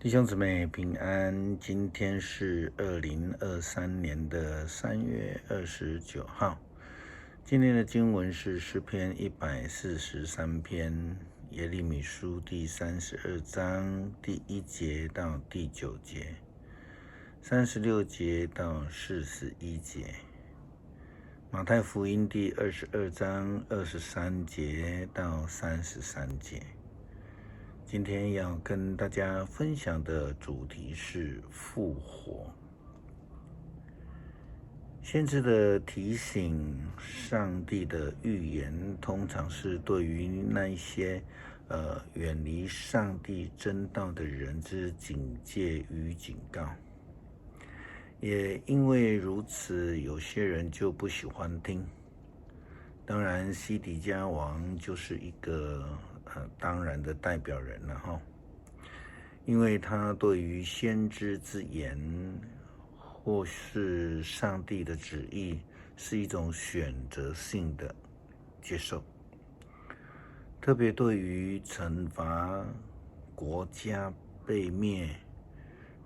弟兄姊妹平安，今天是2023年的3月29号。今天的经文是诗篇143篇，耶利米书第32章第1节到第9节，36节到41节，马太福音第22章23节到33节。今天要跟大家分享的主题是复活。先知的提醒，上帝的预言通常是对于那一些远离上帝真道的人之警戒与警告。也因为如此，有些人就不喜欢听。当然，西底家王就是一个当然的代表人了哈，因为他对于先知之言或是上帝的旨意是一种选择性的接受，特别对于惩罚国家被灭、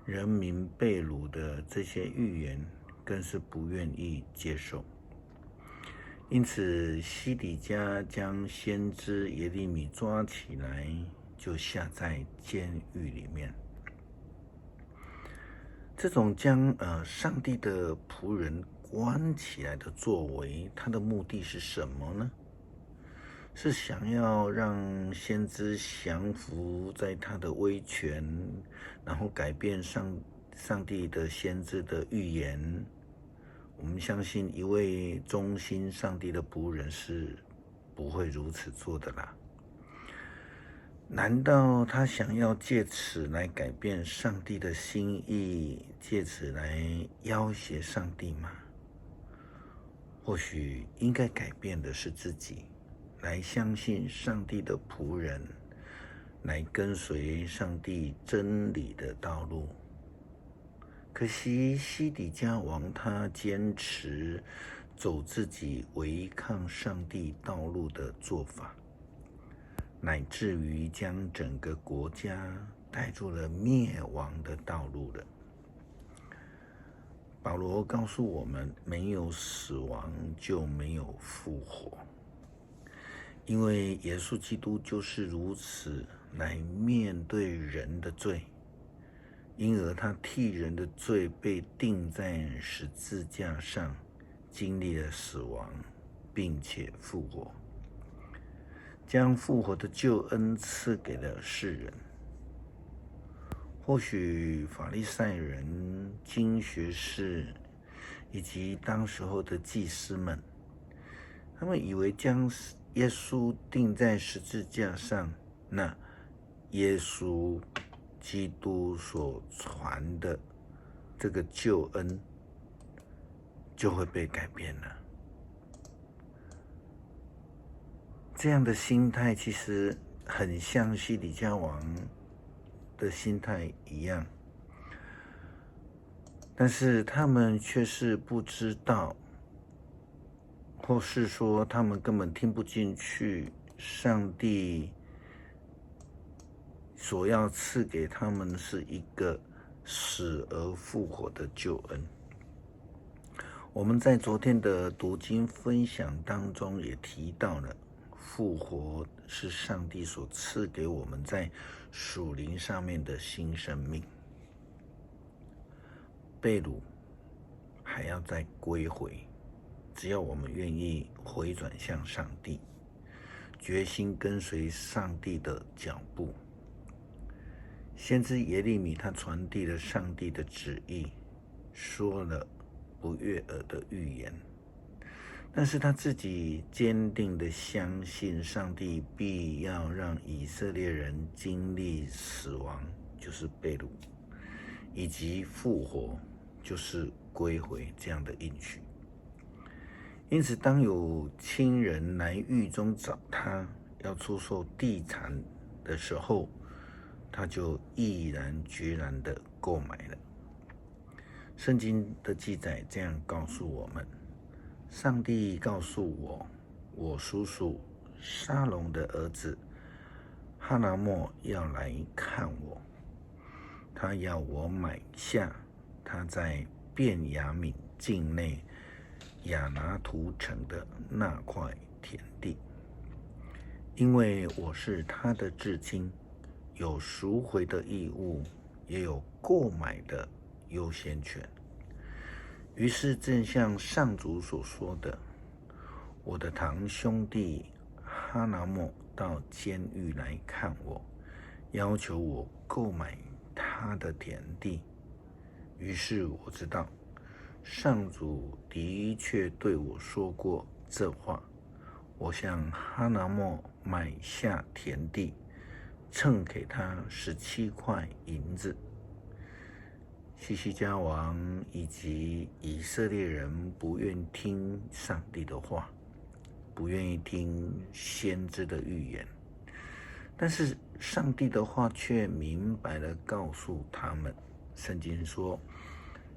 人民被掳的这些预言，更是不愿意接受。因此，西底家将先知耶利米抓起来，就下在监狱里面。这种将上帝的仆人关起来的作为，他的目的是什么呢？是想要让先知降服在他的威权，然后改变上帝的先知的预言。我们相信一位忠心上帝的仆人是不会如此做的啦。难道他想要借此来改变上帝的心意，借此来要挟上帝吗？或许应该改变的是自己，来相信上帝的仆人，来跟随上帝真理的道路。可惜西底家王他坚持走自己违抗上帝道路的做法，乃至于将整个国家带入了灭亡的道路了。保罗告诉我们，没有死亡就没有复活，因为耶稣基督就是如此来面对人的罪，因而他替人的罪被钉在十字架上，经历了死亡，并且复活，将复活的救恩赐给了世人。或许法利赛人、经学士以及当时候的祭司们，他们以为将耶稣钉在十字架上，那耶稣基督所传的这个救恩就会被改变了。这样的心态其实很像西底家王的心态一样，但是他们却是不知道，或是说他们根本听不进去上帝所要赐给他们是一个死而复活的救恩。我们在昨天的读经分享当中也提到了，复活是上帝所赐给我们在属灵上面的新生命，被掳还要再归回，只要我们愿意回转向上帝，决心跟随上帝的脚步。先知耶利米他传递了上帝的旨意，说了不悦耳的预言，但是他自己坚定的相信上帝必要让以色列人经历死亡，就是被掳，以及复活，就是归回这样的应许。因此当有亲人来狱中找他，要出售地产的时候，他就毅然决然的购买了。圣经的记载这样告诉我们，上帝告诉我叔叔沙龙的儿子哈拿莫要来看我，他要我买下他在便雅悯境内亚拿图城的那块田地，因为我是他的至亲，有赎回的义务，也有购买的优先权。于是正像上主所说的，我的堂兄弟哈拿莫到监狱来看我，要求我购买他的田地。于是我知道上主的确对我说过这话。我向哈拿莫买下田地，称给他17块银子。西西家王以及以色列人不愿听上帝的话，不愿意听先知的预言，但是上帝的话却明白地告诉他们。圣经说，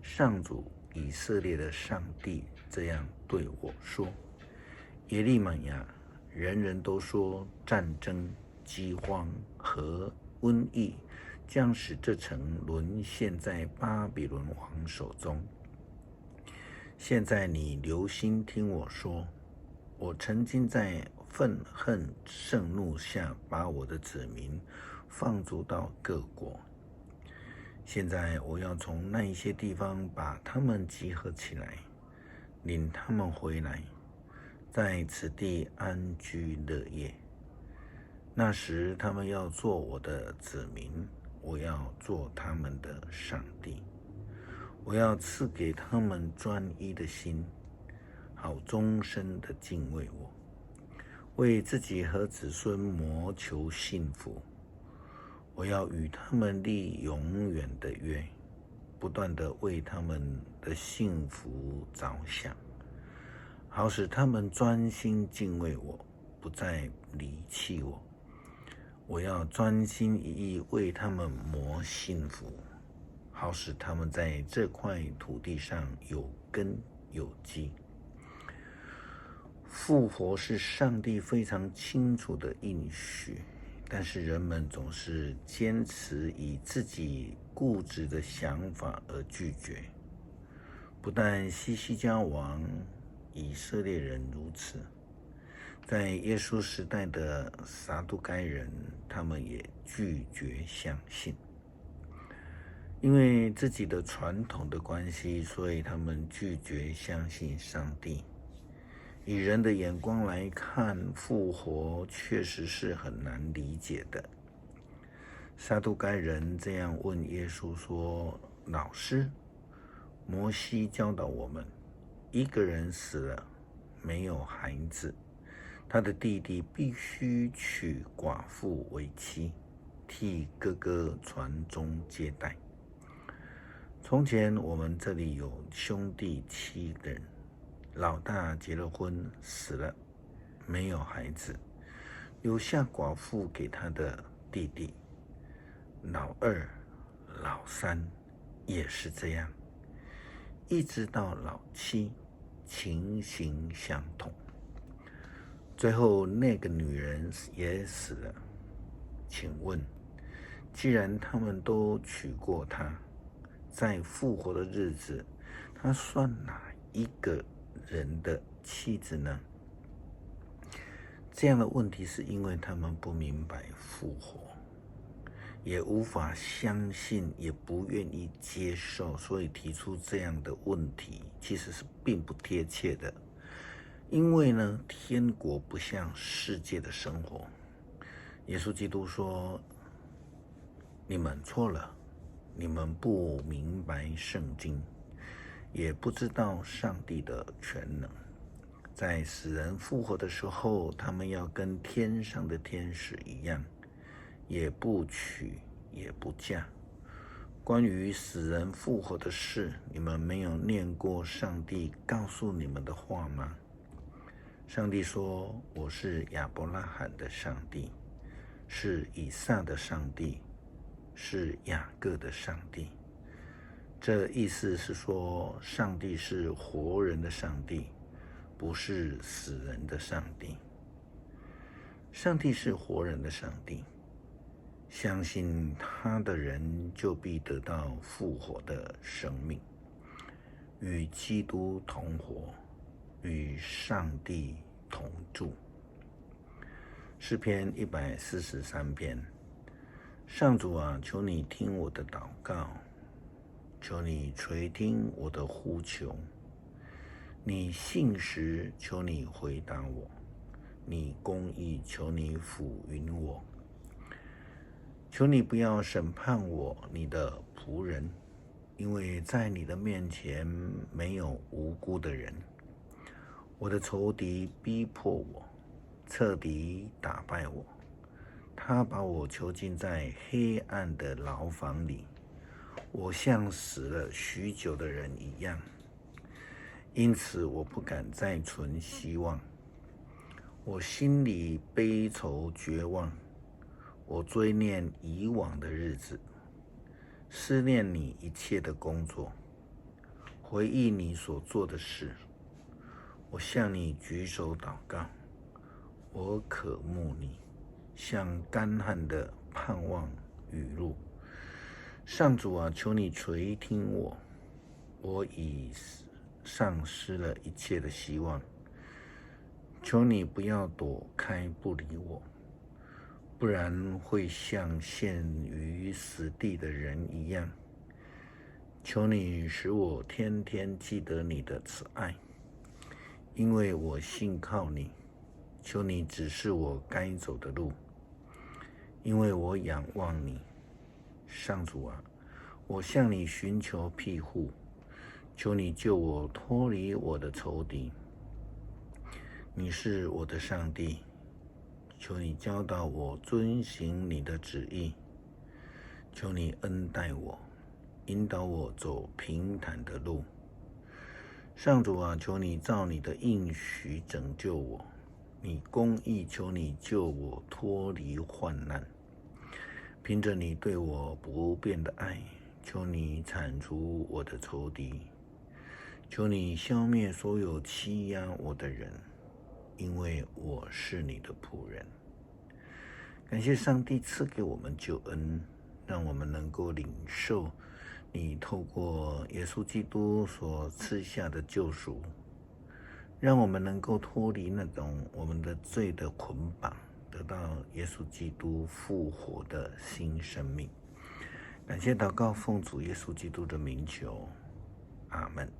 上主以色列的上帝这样对我说：耶利米呀，人人都说战争、饥荒和瘟疫将使这城沦陷在巴比伦王手中。现在你留心听我说，我曾经在愤恨盛怒下把我的子民放逐到各国，现在我要从那一些地方把他们集合起来，领他们回来，在此地安居乐业。那时他们要做我的子民，我要做他们的上帝。我要赐给他们专一的心，好终身的敬畏我，为自己和子孙谋求幸福。我要与他们立永远的约，不断的为他们的幸福着想，好使他们专心敬畏我，不再离弃我。我要专心一意为他们谋幸福，好使他们在这块土地上有根有基。复活是上帝非常清楚的应许，但是人们总是坚持以自己固执的想法而拒绝。不但西西家王、以色列人如此，在耶稣时代的撒都该人，他们也拒绝相信。因为自己的传统的关系，所以他们拒绝相信上帝。以人的眼光来看，复活确实是很难理解的。撒都该人这样问耶稣说：老师，摩西教导我们，一个人死了没有孩子，他的弟弟必须娶寡妇为妻，替哥哥传宗接代。从前我们这里有兄弟7人，老大结了婚死了，没有孩子，留下寡妇给他的弟弟。老2、老3也是这样，一直到老7，情形相同。最后那个女人也死了。请问，既然他们都娶过她，在复活的日子，她算哪一个人的妻子呢？这样的问题是因为他们不明白复活，也无法相信，也不愿意接受，所以提出这样的问题，其实是并不贴切的。因为呢，天国不像世界的生活。耶稣基督说：你们错了，你们不明白圣经，也不知道上帝的全能。在死人复活的时候，他们要跟天上的天使一样，也不娶也不嫁。关于死人复活的事，你们没有念过上帝告诉你们的话吗？上帝说：我是亚伯拉罕的上帝，是以撒的上帝，是雅各的上帝。这意思是说，上帝是活人的上帝，不是死人的上帝。上帝是活人的上帝，相信他的人就必得到复活的生命，与基督同活，与上帝同住。诗篇143篇。上主啊，求你听我的祷告，求你垂听我的呼求。你信实，求你回答我；你公义，求你抚允我。求你不要审判我，你的仆人，因为在你的面前没有无辜的人。我的仇敌逼迫我，彻底打败我。他把我囚禁在黑暗的牢房里，我像死了许久的人一样。因此我不敢再存希望，我心里悲愁绝望。我追念以往的日子，思念你一切的工作，回忆你所做的事。我向你举手祷告，我渴慕你，像干旱的盼望雨露。上主啊，求你垂听我，我已丧失了一切的希望。求你不要躲开不理我，不然会像陷于死地的人一样。求你使我天天记得你的慈爱，因为我信靠你。求你指示我该走的路，因为我仰望你。上主啊，我向你寻求庇护，求你救我脱离我的仇敌。你是我的上帝，求你教导我遵行你的旨意。求你恩待我，引导我走平坦的路。上主啊，求你照你的应许拯救我，你公义，求你救我脱离患难。凭着你对我不变的爱，求你铲除我的仇敌，求你消灭所有欺压我的人，因为我是你的仆人。感谢上帝赐给我们救恩，让我们能够领受你透过耶稣基督所赐下的救赎，让我们能够脱离那种我们的罪的捆绑，得到耶稣基督复活的新生命。感谢祷告，奉主耶稣基督的名求，阿们。